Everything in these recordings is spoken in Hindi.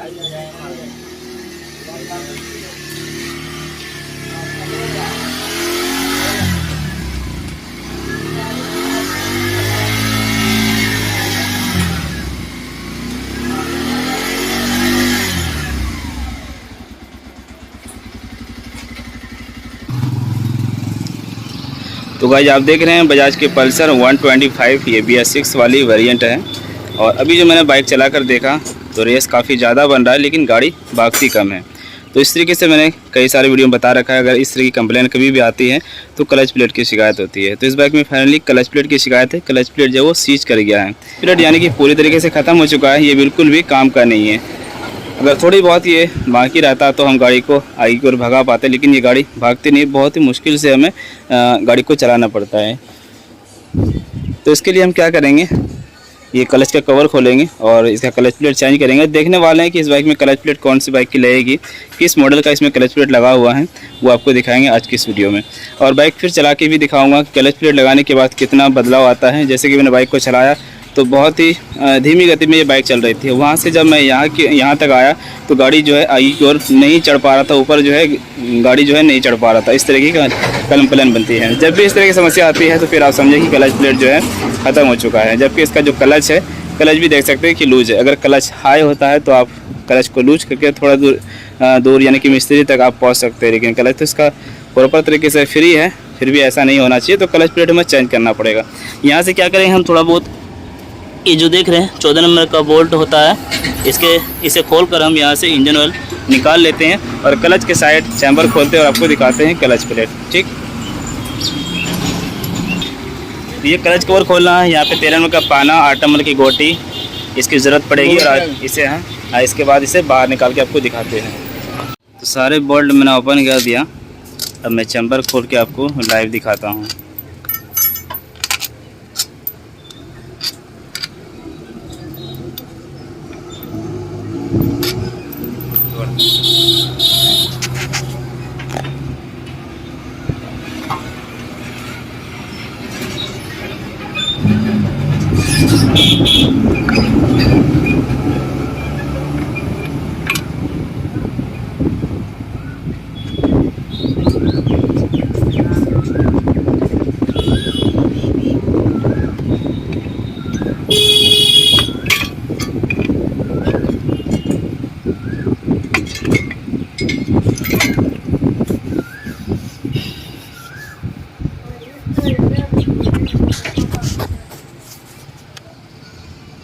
तो गाइस आप देख रहे हैं बजाज के पल्सर 125, ये BS6 वाली वेरिएंट है। और अभी जो मैंने बाइक चलाकर देखा तो रेस काफ़ी ज़्यादा बन रहा है, लेकिन गाड़ी भागती कम है। तो इस तरीके से मैंने कई सारे वीडियो में बता रखा है, अगर इस तरह की कंप्लेन कभी भी आती है तो क्लच प्लेट की शिकायत होती है। तो इस बाइक में फाइनली क्लच प्लेट की शिकायत है। क्लच प्लेट जो वो सीज कर गया है, प्लेट यानी कि पूरी तरीके से ख़त्म हो चुका है, ये बिल्कुल भी काम का नहीं है। अगर थोड़ी बहुत ये बाकी रहता तो हम गाड़ी को आगे की ओर भगा पाते, लेकिन ये गाड़ी भागती नहीं, बहुत ही मुश्किल से हमें गाड़ी को चलाना पड़ता है। तो इसके लिए हम क्या करेंगे, ये क्लच का कवर खोलेंगे और इसका क्लच प्लेट चेंज करेंगे। देखने वाले हैं कि इस बाइक में क्लच प्लेट कौन सी बाइक की लगेगी, किस मॉडल का इसमें क्लच प्लेट लगा हुआ है, वो आपको दिखाएंगे आज की इस वीडियो में। और बाइक फिर चला के भी दिखाऊंगा कि क्लच प्लेट लगाने के बाद कितना बदलाव आता है। जैसे कि मैंने बाइक को चलाया तो बहुत ही धीमी गति में ये बाइक चल रही थी। वहाँ से जब मैं यहाँ तक आया तो गाड़ी जो है आगे की ओर नहीं चढ़ पा रहा था, ऊपर जो है गाड़ी जो है नहीं चढ़ पा रहा था। इस तरह की कंप्लेन बनती है। जब भी इस तरह की समस्या आती है तो फिर आप समझिए कि क्लच प्लेट जो है ख़त्म हो चुका है। जबकि इसका जो क्लच है, क्लच भी देख सकते हैं कि लूज है। अगर क्लच हाई होता है तो आप क्लच को लूज करके थोड़ा दूर यानी कि मिस्त्री तक आप पहुँच सकते हैं, लेकिन क्लच तो इसका प्रॉपर तरीके से फ्री है, फिर भी ऐसा नहीं होना चाहिए। तो क्लच प्लेट हमें चेंज करना पड़ेगा। यहाँ से क्या करेंगे हम, थोड़ा बहुत ये जो देख रहे हैं 14 नंबर का बोल्ट होता है, इसे खोलकर हम यहाँ से इंजन ऑयल निकाल लेते हैं और क्लच के साइड चैम्बर खोलते हैं और आपको दिखाते हैं क्लच प्लेट। ठीक, ये क्लच कवर खोलना है। यहाँ पे 13 नंबर का पाना, 8 नंबर की गोटी इसकी ज़रूरत पड़ेगी और इसे इसके बाद इसे बाहर निकाल के आपको दिखाते हैं। तो सारे बोल्ट मैंने ओपन कर दिया। अब मैं चैम्बर खोल के आपको लाइव दिखाता हूँ।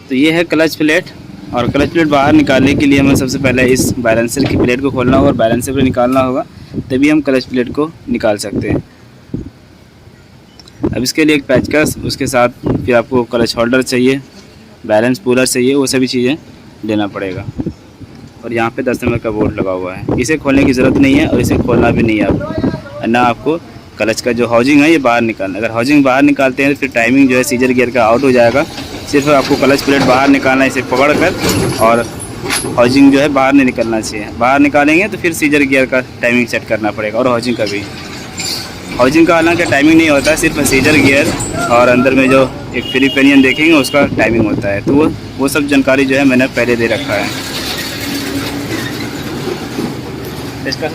तो ये है क्लच प्लेट। और क्लच प्लेट बाहर निकालने के लिए हमें सबसे पहले इस बैलेंसर की प्लेट को खोलना होगा और बैलेंसर पर निकालना होगा, तभी हम क्लच प्लेट को निकाल सकते हैं। अब इसके लिए एक पेचकस, उसके साथ फिर आपको क्लच होल्डर चाहिए, बैलेंस पुलर चाहिए, वो सभी चीज़ें लेना पड़ेगा। और यहाँ पे 10 नंबर का बोल्ट लगा हुआ है, इसे खोलने की ज़रूरत नहीं है और इसे खोलना भी नहीं है आपको। ना आपको क्लच का जो हाउजिंग है ये बाहर निकालना। अगर हाउजिंग बाहर निकालते हैं तो फिर टाइमिंग जो है सीजर गियर का आउट हो जाएगा। सिर्फ आपको क्लच प्लेट बाहर निकालना है, इसे पकड़ कर, और हाउजिंग जो है बाहर नहीं निकलना चाहिए। बाहर निकालेंगे तो फिर सीजर गियर का टाइमिंग सेट करना पड़ेगा और हाउजिंग का भी। हाउजिंग का हालांकि टाइमिंग नहीं होता है, सिर्फ सीजर गियर और अंदर में जो एक फ्री पेनियन देखेंगे उसका टाइमिंग होता है। तो वो सब जानकारी जो है मैंने पहले दे रखा है। इसका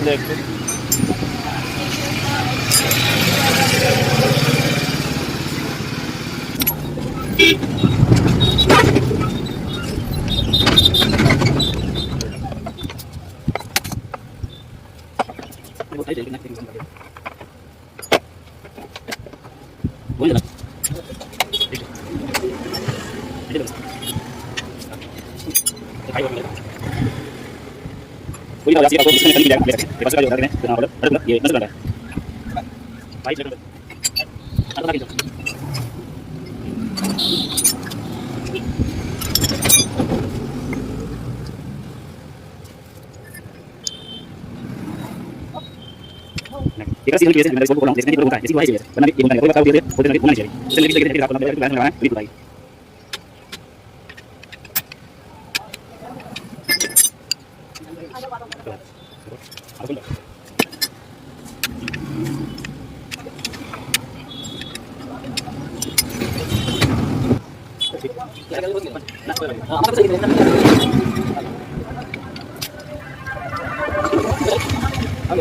तो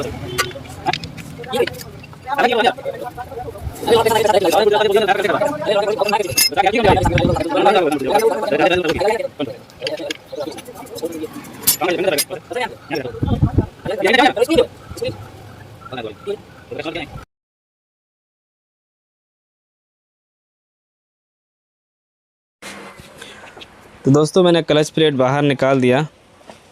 दोस्तों मैंने क्लच प्लेट बाहर निकाल दिया,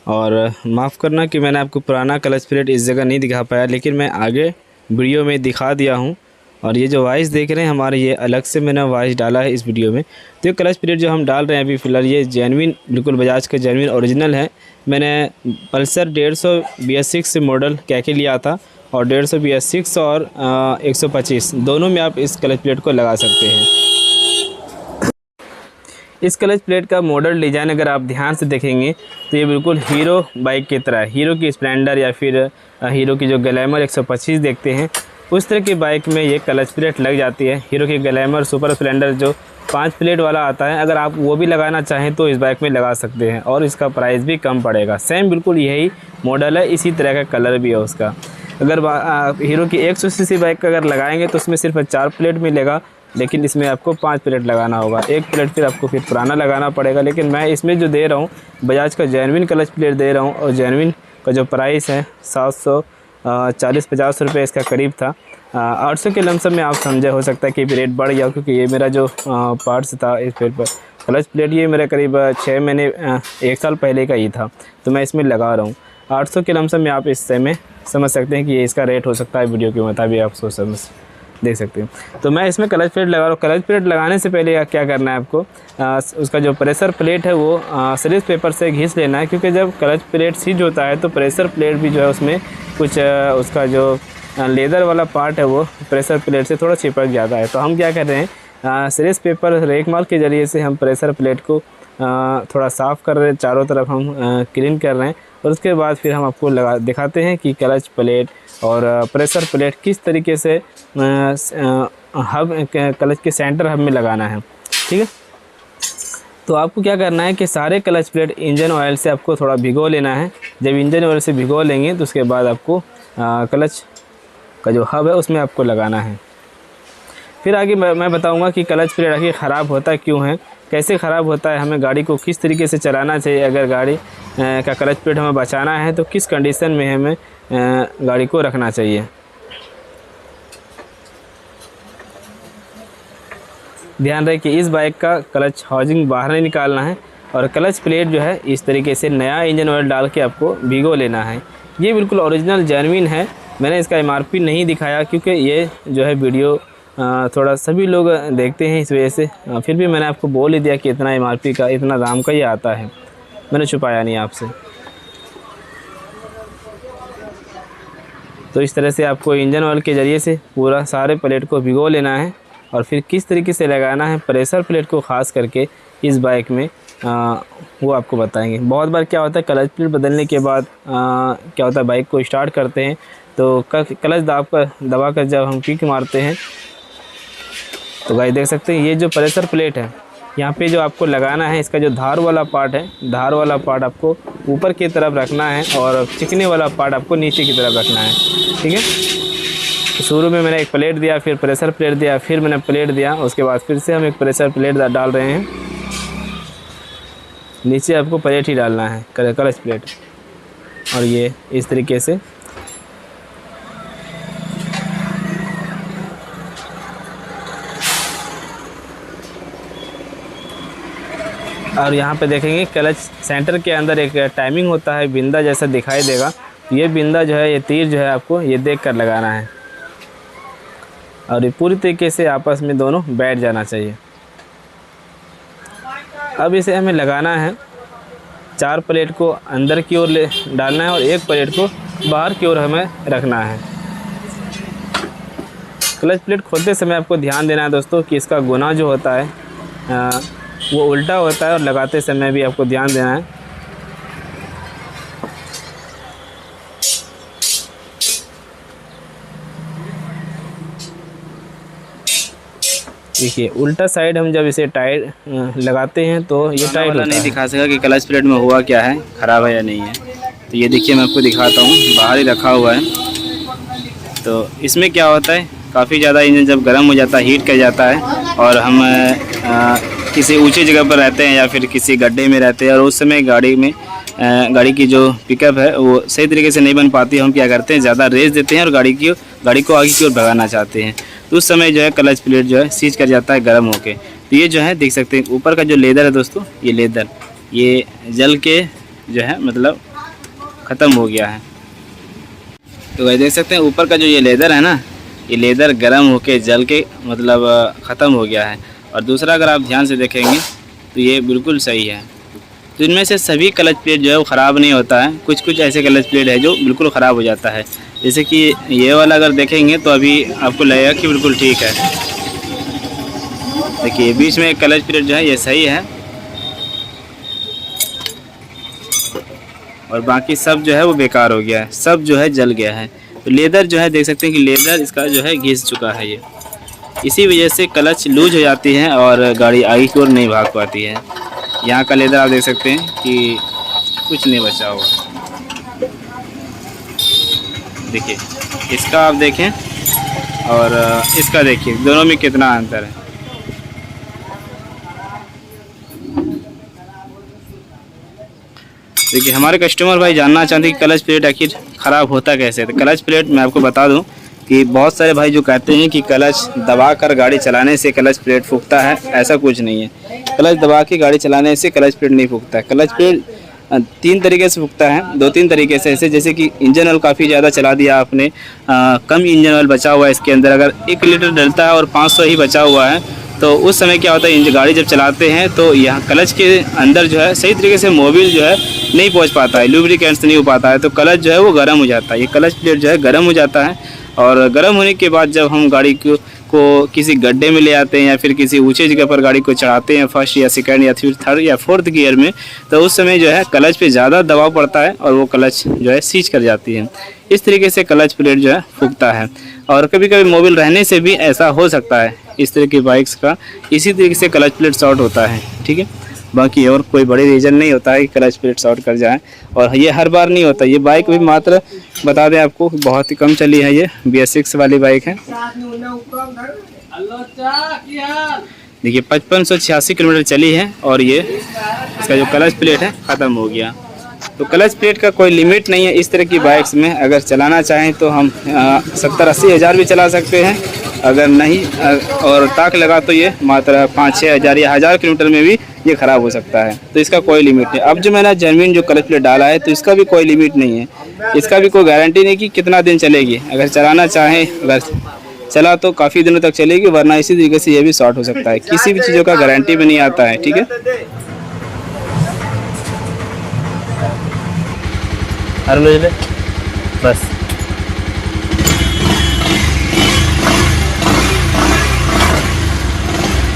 और माफ़ करना कि मैंने आपको पुराना क्लच प्लेट इस जगह नहीं दिखा पाया, लेकिन मैं आगे वीडियो में दिखा दिया हूँ। और ये जो वॉइस देख रहे हैं हमारे, ये अलग से मैंने वॉइस डाला है इस वीडियो में। तो ये क्लच प्लेट जो हम डाल रहे हैं अभी फ़िलहाल, ये जेन्युइन बिल्कुल बजाज का जेन्युइन ओरिजिनल है। मैंने पल्सर 150 BS6 से मॉडल के लिया था, और 150 BS6 और 125 दोनों में आप इस क्लच प्लेट को लगा सकते हैं। इस क्लच प्लेट का मॉडल डिज़ाइन अगर आप ध्यान से देखेंगे तो ये बिल्कुल हीरो बाइक की तरह है। हीरो की स्प्लेंडर या फिर हीरो की जो ग्लैमर 125 देखते हैं, उस तरह की बाइक में ये क्लच प्लेट लग जाती है। हीरो की ग्लैमर सुपर स्प्लेंडर जो 5 प्लेट वाला आता है, अगर आप वो भी लगाना चाहें तो इस बाइक में लगा सकते हैं, और इसका प्राइस भी कम पड़ेगा। सेम बिल्कुल यही मॉडल है, इसी तरह का कलर भी है उसका। अगर हीरो की 100 cc बाइक का अगर लगाएंगे तो उसमें सिर्फ 4 प्लेट मिलेगा, लेकिन इसमें आपको 5 प्लेट लगाना होगा। 1 प्लेट फिर आपको फिर पुराना लगाना पड़ेगा। लेकिन मैं इसमें जो दे रहा हूँ बजाज का जेन्युइन क्लच प्लेट दे रहा हूँ, और जेन्युइन का जो प्राइस है 740-50 रुपये इसका करीब था। 800 के लमसम में आप समझे, हो सकता है कि रेट बढ़ गया, क्योंकि ये मेरा जो पार्ट्स था इस प्लेट पर क्लच प्लेट, ये मेरा करीब 6 महीने 1 साल पहले का ही था, तो मैं इसमें लगा रहा हूँ 800 के लमसम में। आप इससे में समझ सकते हैं कि ये इसका रेट हो सकता है, वीडियो के मुताबिक आप सोच समझ देख सकते हैं। तो मैं इसमें क्लच प्लेट लगा रहा हूँ। क्लच प्लेट लगाने से पहले क्या करना है आपको, उसका जो प्रेशर प्लेट है वो सीरीज पेपर से घिस लेना है, क्योंकि जब क्लच प्लेट सीज होता है तो प्रेशर प्लेट भी जो है उसमें कुछ उसका जो लेदर वाला पार्ट है वो प्रेशर प्लेट से थोड़ा चिपक जाता है। तो हम क्या कर रहे हैं, सीरीज पेपर रेकमाल के ज़रिए से हम प्रेशर प्लेट को थोड़ा साफ़ कर रहे हैं, चारों तरफ हम क्लीन कर रहे हैं, और उसके बाद फिर हम आपको दिखाते हैं कि क्लच प्लेट और प्रेशर प्लेट किस तरीके से हब क्लच के सेंटर हब में लगाना है। ठीक है, तो आपको क्या करना है कि सारे क्लच प्लेट इंजन ऑयल से आपको थोड़ा भिगो लेना है। जब इंजन ऑयल से भिगो लेंगे तो उसके बाद आपको क्लच का जो हब है उसमें आपको लगाना है। फिर आगे मैं बताऊंगा कि क्लच प्लेट आखिर ख़राब होता क्यों है, कैसे ख़राब होता है, हमें गाड़ी को किस तरीके से चलाना चाहिए, अगर गाड़ी का क्लच प्लेट हमें बचाना है तो किस कंडीशन में हमें गाड़ी को रखना चाहिए। ध्यान रहे कि इस बाइक का क्लच हाउसिंग बाहर नहीं निकालना है, और क्लच प्लेट जो है इस तरीके से नया इंजन ऑयल डाल के आपको भिगो लेना है। ये बिल्कुल ओरिजिनल जेन्युइन है। मैंने इसका MRP नहीं दिखाया, क्योंकि ये जो है वीडियो थोड़ा सभी लोग देखते हैं, इस वजह से फिर भी मैंने आपको बोल ही दिया कि इतना MRP का, इतना दाम का ये आता है, मैंने छुपाया नहीं आपसे। तो इस तरह से आपको इंजन ऑयल के ज़रिए से पूरा सारे प्लेट को भिगो लेना है, और फिर किस तरीके से लगाना है प्रेशर प्लेट को, ख़ास करके इस बाइक में वो आपको बताएंगे। बहुत बार क्या होता है, क्लच प्लेट बदलने के बाद क्या होता है, बाइक को स्टार्ट करते हैं तो क्लच दबा कर जब हम किक मारते हैं तो गाइस देख सकते हैं ये जो प्रेशर प्लेट है, यहाँ पे जो आपको लगाना है, इसका जो धार वाला पार्ट है, धार वाला पार्ट आपको ऊपर की तरफ रखना है, और चिकने वाला पार्ट आपको नीचे की तरफ रखना है। ठीक है, तो शुरू में मैंने एक प्लेट दिया, फिर प्रेशर प्लेट दिया, फिर मैंने प्लेट दिया, उसके बाद फिर से हम एक प्रेशर प्लेट डाल रहे हैं। नीचे आपको प्लेट ही डालना है, क्लच प्लेट, और ये इस तरीके से और यहाँ पे देखेंगे क्लच सेंटर के अंदर एक टाइमिंग होता है, बिंदा जैसा दिखाई देगा। ये बिंदा जो है, ये तीर जो है आपको ये देख कर लगाना है, और ये पूरी तरीके से आपस में दोनों बैठ जाना चाहिए। अब इसे हमें लगाना है, 4 प्लेट को अंदर की ओर डालना है, और 1 प्लेट को बाहर की ओर हमें रखना है। क्लच प्लेट खोलते समय आपको ध्यान देना है दोस्तों कि इसका गुना जो होता है वो उल्टा होता है, और लगाते समय भी आपको ध्यान देना है। देखिए उल्टा साइड हम जब इसे टाइट लगाते हैं तो ये टाइट होता है। नहीं दिखा सका कि क्लच प्लेट में हुआ क्या है, ख़राब है या नहीं है। तो ये देखिए मैं आपको दिखाता हूँ, बाहर ही रखा हुआ है। तो इसमें क्या होता है, काफ़ी ज़्यादा इंजन जब गर्म हो जाता है, हीट कर जाता है और हम किसी ऊंची जगह पर रहते हैं या फिर किसी गड्ढे में रहते हैं और उस समय गाड़ी की जो पिकअप है वो सही तरीके से नहीं बन पाती। हम क्या करते हैं, ज़्यादा रेस देते हैं और गाड़ी को आगे की ओर भगाना चाहते हैं। तो उस समय जो है क्लच प्लेट जो है सीज कर जाता है गर्म होके। तो ये जो है देख सकते हैं ऊपर का जो लेदर है दोस्तों, ये लेदर ये जल के जो है मतलब ख़त्म हो गया है। तो भाई देख सकते हैं ऊपर का जो ये लेदर है ना, ये लेदर गर्म होके जल के मतलब ख़त्म हो गया है। और दूसरा अगर आप ध्यान से देखेंगे तो ये बिल्कुल सही है। तो इनमें से सभी क्लच प्लेट जो है वो ख़राब नहीं होता है, कुछ ऐसे क्लच प्लेट है जो बिल्कुल ख़राब हो जाता है। जैसे कि ये वाला अगर देखेंगे तो अभी आपको लगेगा कि बिल्कुल ठीक है। देखिए बीच में एक क्लच प्लेट जो है ये सही है और बाकी सब जो है वो बेकार हो गया है, सब जो है जल गया है। तो लेदर जो है देख सकते हैं कि लेदर इसका जो है घिस चुका है। ये इसी वजह से क्लच लूज हो जाती है और गाड़ी आगे की ओर नहीं भाग पाती है। यहाँ का लेदर आप देख सकते हैं कि कुछ नहीं बचा हुआ। देखिए इसका आप देखें और इसका देखिए, दोनों में कितना अंतर है। देखिए हमारे कस्टमर भाई जानना चाहते हैं कि क्लच प्लेट आखिर ख़राब होता कैसे। तो क्लच प्लेट मैं आपको बता दूं कि बहुत सारे भाई जो कहते हैं कि क्लच दबाकर गाड़ी चलाने से क्लच प्लेट फूकता है, ऐसा कुछ नहीं है। क्लच दबा के गाड़ी चलाने से क्लच प्लेट नहीं फूकता है। क्लच प्लेट 3 तरीके से फूकता है, 2-3 तरीके से। ऐसे जैसे कि इंजन ऑयल काफ़ी ज़्यादा चला दिया आपने, कम इंजन ऑयल बचा हुआ है इसके अंदर, अगर 1 लीटर डलता है और 500 ही बचा हुआ है तो उस समय क्या होता है, गाड़ी जब चलाते हैं तो यहाँ क्लच के अंदर जो है सही तरीके से मोबिल जो है नहीं पहुँच पाता है, लुब्रिकेंट्स नहीं हो पाता है, तो क्लच जो है वो गर्म हो जाता है। ये क्लच प्लेट जो है गर्म हो जाता है और गर्म होने के बाद जब हम गाड़ी को किसी गड्ढे में ले आते हैं या फिर किसी ऊंचे जगह पर गाड़ी को चढ़ाते हैं, फर्स्ट या सेकंड या फिर थर्ड या फोर्थ गियर में, तो उस समय जो है क्लच पे ज़्यादा दबाव पड़ता है और वो क्लच जो है सीज कर जाती है। इस तरीके से क्लच प्लेट जो है फूकता है। और कभी कभी मोबिल रहने से भी ऐसा हो सकता है, इस तरह की बाइक्स का इसी तरीके से क्लच प्लेट शॉर्ट होता है। ठीक है, बाकी और कोई बड़ी रीज़न नहीं होता है कि क्लच प्लेट शॉर्ट कर जाए और ये हर बार नहीं होता। ये बाइक भी मात्र बता दें आपको बहुत ही कम चली है, ये BS6 वाली बाइक है। देखिए 5586 किलोमीटर चली है और ये इसका जो क्लच प्लेट है ख़त्म हो गया। तो क्लच प्लेट का कोई लिमिट नहीं है इस तरह की बाइक्स में। अगर चलाना चाहें तो हम 70-80 हज़ार भी चला सकते हैं, अगर नहीं और ताक लगा तो ये मात्र 5-6 हज़ार या 1000 किलोमीटर में भी ये ख़राब हो सकता है। तो इसका कोई लिमिट नहीं। अब जो मैंने जेन्युइन जो क्लच प्लेट डाला है तो इसका भी कोई लिमिट नहीं है, इसका भी कोई गारंटी नहीं कि कितना दिन चलेगी। अगर चलाना चाहें, अगर चला तो काफ़ी दिनों तक चलेगी, वरना इसी तरीके से ये भी शॉर्ट हो सकता है। किसी भी चीज़ों का गारंटी भी नहीं आता है। ठीक है, हर महीने बस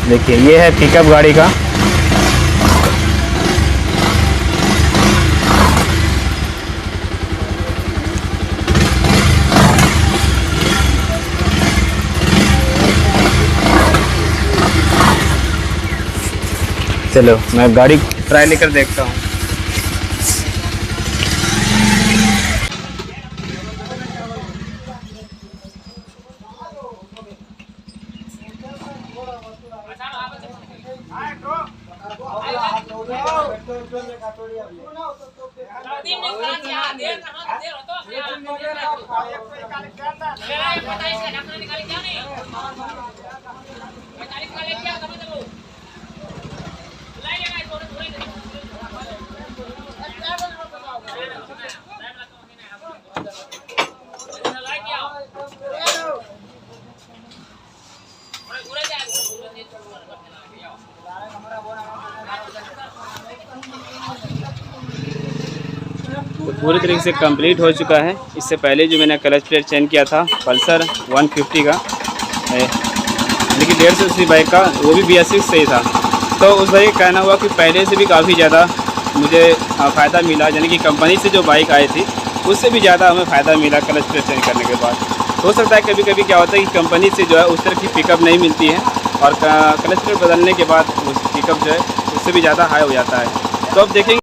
देखिए ये है पिकअप गाड़ी का। चलो मैं गाड़ी ट्राई लेकर देखता हूँ। तो पूरी तरीके से कंप्लीट हो चुका है। इससे पहले जो मैंने क्लच प्लेट चेंज किया था पल्सर 150 का, लेकिन 150 बाइक का, वो भी BS6 से ही था। तो उस भाई का कहना हुआ कि पहले से भी काफ़ी ज़्यादा मुझे फ़ायदा मिला, यानी कि कंपनी से जो बाइक आई थी उससे भी ज़्यादा हमें फ़ायदा मिला क्लच प्लेट चेंज करने के बाद। हो सकता है कभी कभी क्या होता है कि कंपनी से जो है उस तरह की पिकअप नहीं मिलती है और क्लच प्लेट बदलने के बाद उस पिकअप जो है उससे भी ज़्यादा हाई हो जाता है। तो अब देखेंगे